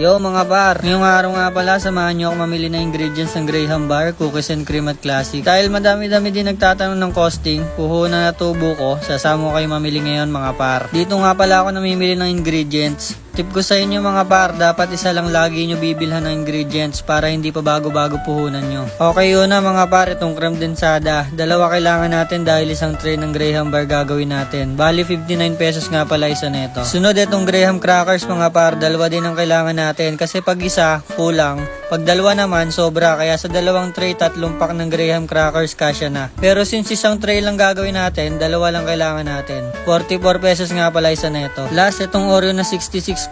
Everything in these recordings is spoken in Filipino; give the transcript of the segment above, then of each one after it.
Yo mga par, ngayong araw nga pala samahan nyo ako mamili ng ingredients ng Graham Bar, Cookies and Cream at Classic. Dahil madami-dami din nagtatanong ng costing, puhunan na tubo ko, sasama ko kayo mamili ngayon mga par. Dito nga pala ako namimili ng ingredients. Tip ko sa inyo mga par, dapat isa lang lagi nyo bibilhan ng ingredients para hindi pa bago-bago puhunan nyo. Okay yun na mga par, itong creme densada. Dalawa kailangan natin dahil isang tray ng Graham Bar gagawin natin. Bali 59 pesos nga pala isa neto. Sunod itong Graham crackers mga par, dalawa din ang kailangan natin. Kasi pag isa, kulang. Pag dalawa naman, sobra. Kaya sa dalawang tray, 3 pack ng Graham crackers kasya na. Pero since isang tray lang gagawin natin, dalawa lang kailangan natin. 44 pesos nga pala isa neto. Last, itong Oreo na 66.5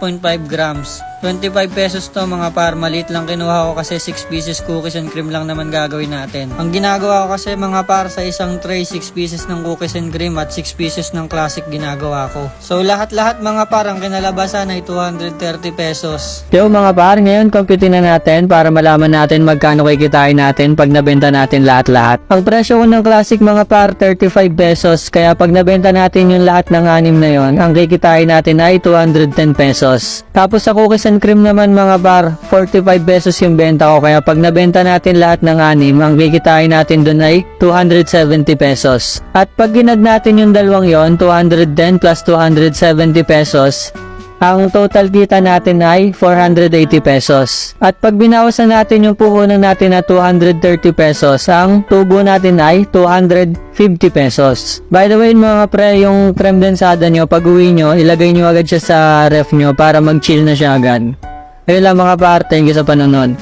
grams. 25 pesos to mga par, maliit lang kinuha ko kasi 6 pieces cookies and cream lang naman gagawin natin. Ang ginagawa ko kasi mga par, sa isang tray 6 pieces ng cookies and cream at 6 pieces ng classic ginagawa ko. So lahat-lahat mga par, ang kinalabasan ay 230 pesos. Yo mga par, ngayon compute na natin para malaman natin magkano kikitain natin pag nabenta natin lahat-lahat. Ang presyo ko ng classic mga par, 35 pesos. Kaya pag nabenta natin yung lahat ng anim na yon, ang kikitain natin ay 210 pesos. Tapos sa cookies and cream naman mga par, 45 pesos yung benta ko. Kaya pag nabenta natin lahat ng anim, ang kikitain natin dun ay 270 pesos. At pag ginag natin yung dalawang yon, 210 plus 270 pesos, ang total kita natin ay 480 pesos. At pag binawasan natin yung puhunan natin na 230 pesos, ang tubo natin ay 250 pesos. By the way mga pre, yung creme densada nyo, pag uwi nyo, ilagay nyo agad siya sa ref nyo para mag-chill na siya agad. Ayun lang mga par, thank you sa panonood.